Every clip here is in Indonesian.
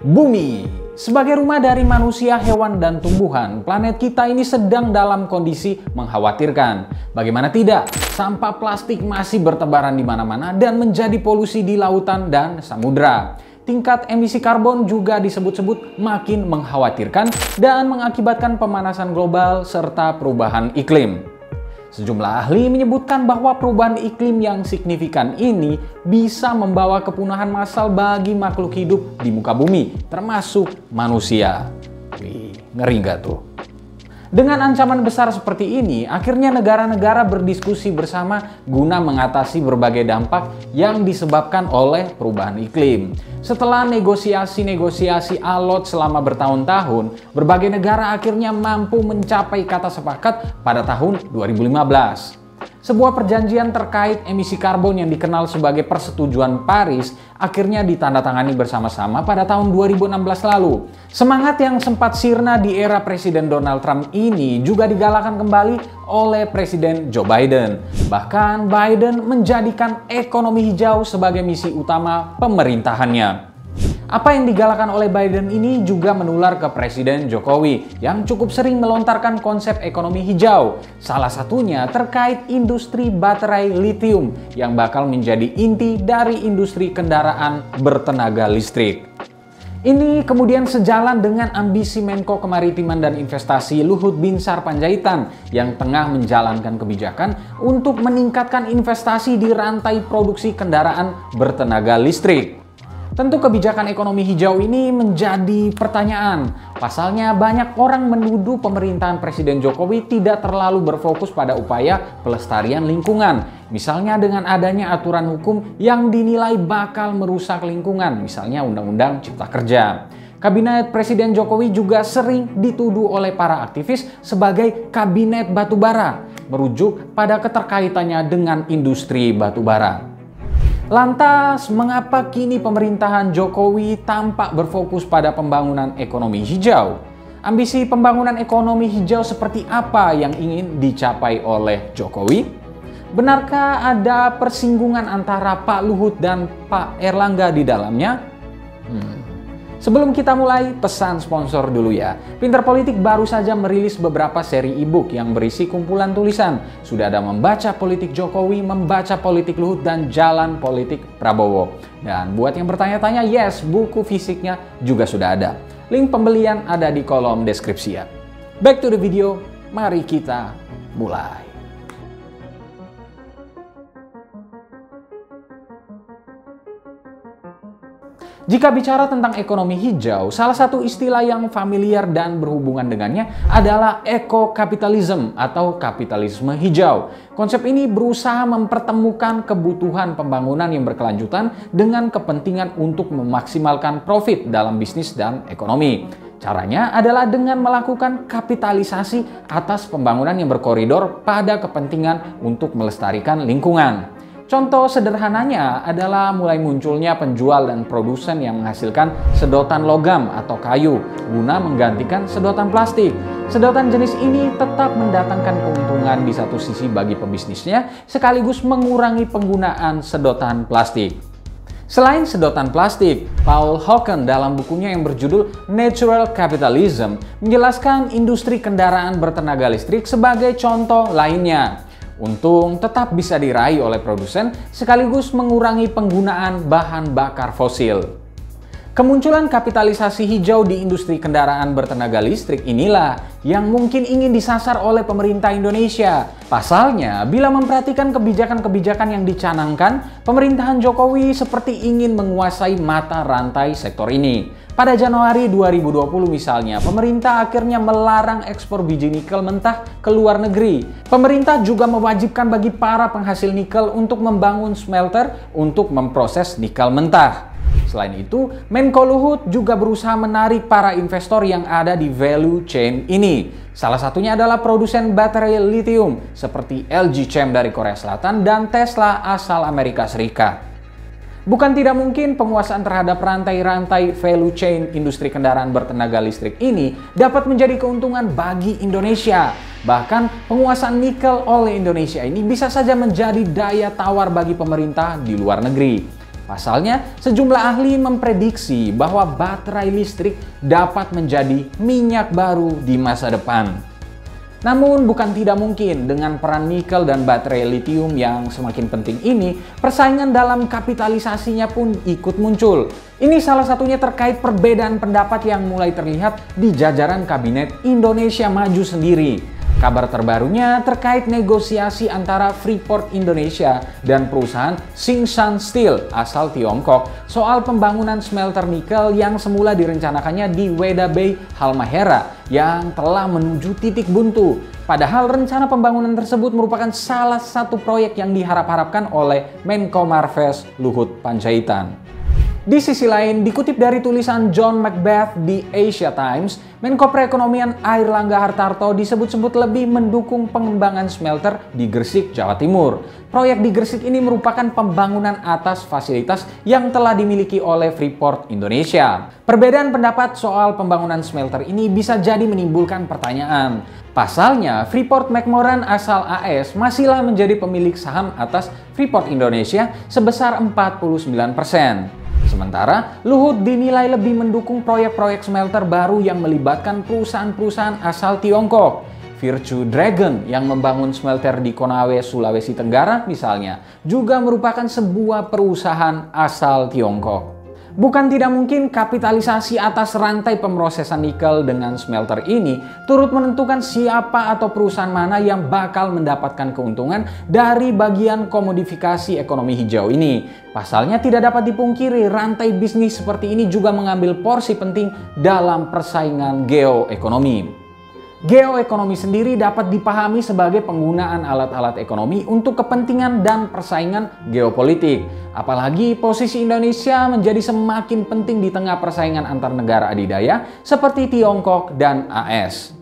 Bumi, sebagai rumah dari manusia, hewan, dan tumbuhan, planet kita ini sedang dalam kondisi mengkhawatirkan. Bagaimana tidak, sampah plastik masih bertebaran di mana-mana dan menjadi polusi di lautan dan samudera. Tingkat emisi karbon juga disebut-sebut makin mengkhawatirkan dan mengakibatkan pemanasan global serta perubahan iklim. Sejumlah ahli menyebutkan bahwa perubahan iklim yang signifikan ini bisa membawa kepunahan massal bagi makhluk hidup di muka bumi, termasuk manusia. Wih, ngeri nggak tuh? Dengan ancaman besar seperti ini, akhirnya negara-negara berdiskusi bersama guna mengatasi berbagai dampak yang disebabkan oleh perubahan iklim. Setelah negosiasi alot selama bertahun-tahun, berbagai negara akhirnya mampu mencapai kata sepakat pada tahun 2015. Sebuah perjanjian terkait emisi karbon yang dikenal sebagai Persetujuan Paris akhirnya ditandatangani bersama-sama pada tahun 2016 lalu. Semangat yang sempat sirna di era Presiden Donald Trump ini juga digalakan kembali oleh Presiden Joe Biden. Bahkan Biden menjadikan ekonomi hijau sebagai misi utama pemerintahannya. Apa yang digalakan oleh Biden ini juga menular ke Presiden Jokowi yang cukup sering melontarkan konsep ekonomi hijau. Salah satunya terkait industri baterai lithium yang bakal menjadi inti dari industri kendaraan bertenaga listrik. Ini kemudian sejalan dengan ambisi Menko Kemaritiman dan Investasi Luhut Binsar Panjaitan yang tengah menjalankan kebijakan untuk meningkatkan investasi di rantai produksi kendaraan bertenaga listrik. Tentu kebijakan ekonomi hijau ini menjadi pertanyaan. Pasalnya banyak orang menuduh pemerintahan Presiden Jokowi tidak terlalu berfokus pada upaya pelestarian lingkungan. Misalnya dengan adanya aturan hukum yang dinilai bakal merusak lingkungan, misalnya Undang-Undang Cipta Kerja. Kabinet Presiden Jokowi juga sering dituduh oleh para aktivis sebagai kabinet batubara, merujuk pada keterkaitannya dengan industri batubara. Lantas, mengapa kini pemerintahan Jokowi tampak berfokus pada pembangunan ekonomi hijau? Ambisi pembangunan ekonomi hijau seperti apa yang ingin dicapai oleh Jokowi? Benarkah ada persinggungan antara Pak Luhut dan Pak Erlangga di dalamnya? Sebelum kita mulai, pesan sponsor dulu ya. Pinter Politik baru saja merilis beberapa seri e-book yang berisi kumpulan tulisan. Sudah ada Membaca Politik Jokowi, Membaca Politik Luhut, dan Jalan Politik Prabowo. Dan buat yang bertanya-tanya, yes, buku fisiknya juga sudah ada. Link pembelian ada di kolom deskripsi ya. Back to the video, mari kita mulai. Jika bicara tentang ekonomi hijau, salah satu istilah yang familiar dan berhubungan dengannya adalah ekokapitalisme atau kapitalisme hijau. Konsep ini berusaha mempertemukan kebutuhan pembangunan yang berkelanjutan dengan kepentingan untuk memaksimalkan profit dalam bisnis dan ekonomi. Caranya adalah dengan melakukan kapitalisasi atas pembangunan yang berkoridor pada kepentingan untuk melestarikan lingkungan. Contoh sederhananya adalah mulai munculnya penjual dan produsen yang menghasilkan sedotan logam atau kayu guna menggantikan sedotan plastik. Sedotan jenis ini tetap mendatangkan keuntungan di satu sisi bagi pebisnisnya sekaligus mengurangi penggunaan sedotan plastik. Selain sedotan plastik, Paul Hawken dalam bukunya yang berjudul Natural Capitalism menjelaskan industri kendaraan bertenaga listrik sebagai contoh lainnya. Untung tetap bisa diraih oleh produsen sekaligus mengurangi penggunaan bahan bakar fosil. Kemunculan kapitalisasi hijau di industri kendaraan bertenaga listrik inilah yang mungkin ingin disasar oleh pemerintah Indonesia. Pasalnya, bila memperhatikan kebijakan-kebijakan yang dicanangkan, pemerintahan Jokowi seperti ingin menguasai mata rantai sektor ini. Pada Januari 2020 misalnya, pemerintah akhirnya melarang ekspor biji nikel mentah ke luar negeri. Pemerintah juga mewajibkan bagi para penghasil nikel untuk membangun smelter untuk memproses nikel mentah. Selain itu, Menko Luhut juga berusaha menarik para investor yang ada di value chain ini. Salah satunya adalah produsen baterai lithium seperti LG Chem dari Korea Selatan dan Tesla asal Amerika Serikat. Bukan tidak mungkin penguasaan terhadap rantai-rantai value chain industri kendaraan bertenaga listrik ini dapat menjadi keuntungan bagi Indonesia. Bahkan penguasaan nikel oleh Indonesia ini bisa saja menjadi daya tawar bagi pemerintah di luar negeri. Pasalnya, sejumlah ahli memprediksi bahwa baterai listrik dapat menjadi minyak baru di masa depan. Namun bukan tidak mungkin dengan peran nikel dan baterai lithium yang semakin penting ini, persaingan dalam kapitalisasinya pun ikut muncul. Ini salah satunya terkait perbedaan pendapat yang mulai terlihat di jajaran kabinet Indonesia Maju sendiri. Kabar terbarunya terkait negosiasi antara Freeport Indonesia dan perusahaan Tsingshan Steel asal Tiongkok soal pembangunan smelter nikel yang semula direncanakannya di Weda Bay, Halmahera yang telah menuju titik buntu. Padahal rencana pembangunan tersebut merupakan salah satu proyek yang diharap-harapkan oleh Menko Marves Luhut Panjaitan. Di sisi lain, dikutip dari tulisan John Macbeth di Asia Times, Menko Perekonomian Airlangga Hartarto disebut-sebut lebih mendukung pengembangan smelter di Gresik, Jawa Timur. Proyek di Gresik ini merupakan pembangunan atas fasilitas yang telah dimiliki oleh Freeport Indonesia. Perbedaan pendapat soal pembangunan smelter ini bisa jadi menimbulkan pertanyaan. Pasalnya, Freeport McMoran asal AS masihlah menjadi pemilik saham atas Freeport Indonesia sebesar 49%. Sementara, Luhut dinilai lebih mendukung proyek-proyek smelter baru yang melibatkan perusahaan-perusahaan asal Tiongkok. Virtue Dragon yang membangun smelter di Konawe, Sulawesi Tenggara misalnya, juga merupakan sebuah perusahaan asal Tiongkok. Bukan tidak mungkin kapitalisasi atas rantai pemrosesan nikel dengan smelter ini turut menentukan siapa atau perusahaan mana yang bakal mendapatkan keuntungan dari bagian komodifikasi ekonomi hijau ini. Pasalnya tidak dapat dipungkiri rantai bisnis seperti ini juga mengambil porsi penting dalam persaingan geoekonomi. Geoekonomi sendiri dapat dipahami sebagai penggunaan alat-alat ekonomi untuk kepentingan dan persaingan geopolitik. Apalagi posisi Indonesia menjadi semakin penting di tengah persaingan antar negara adidaya seperti Tiongkok dan AS.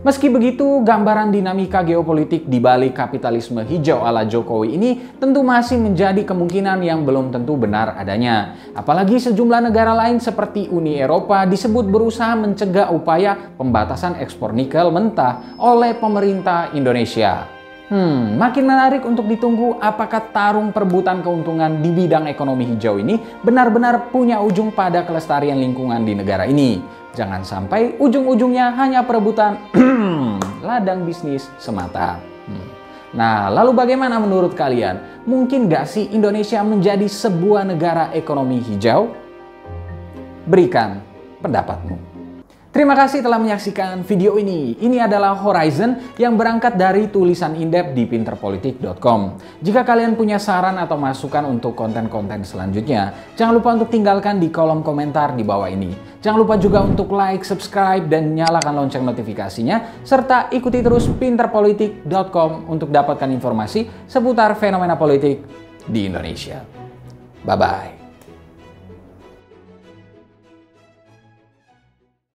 Meski begitu, gambaran dinamika geopolitik di balik kapitalisme hijau ala Jokowi ini tentu masih menjadi kemungkinan yang belum tentu benar adanya. Apalagi sejumlah negara lain seperti Uni Eropa disebut berusaha mencegah upaya pembatasan ekspor nikel mentah oleh pemerintah Indonesia. Makin menarik untuk ditunggu apakah tarung perebutan keuntungan di bidang ekonomi hijau ini benar-benar punya ujung pada kelestarian lingkungan di negara ini. Jangan sampai ujung-ujungnya hanya perebutan ladang bisnis semata. Nah, lalu bagaimana menurut kalian? Mungkin gak sih Indonesia menjadi sebuah negara ekonomi hijau? Berikan pendapatmu. Terima kasih telah menyaksikan video ini. Ini adalah Horizon yang berangkat dari tulisan in-depth di pinterpolitik.com. Jika kalian punya saran atau masukan untuk konten-konten selanjutnya, jangan lupa untuk tinggalkan di kolom komentar di bawah ini. Jangan lupa juga untuk like, subscribe, dan nyalakan lonceng notifikasinya, serta ikuti terus pinterpolitik.com untuk dapatkan informasi seputar fenomena politik di Indonesia. Bye-bye.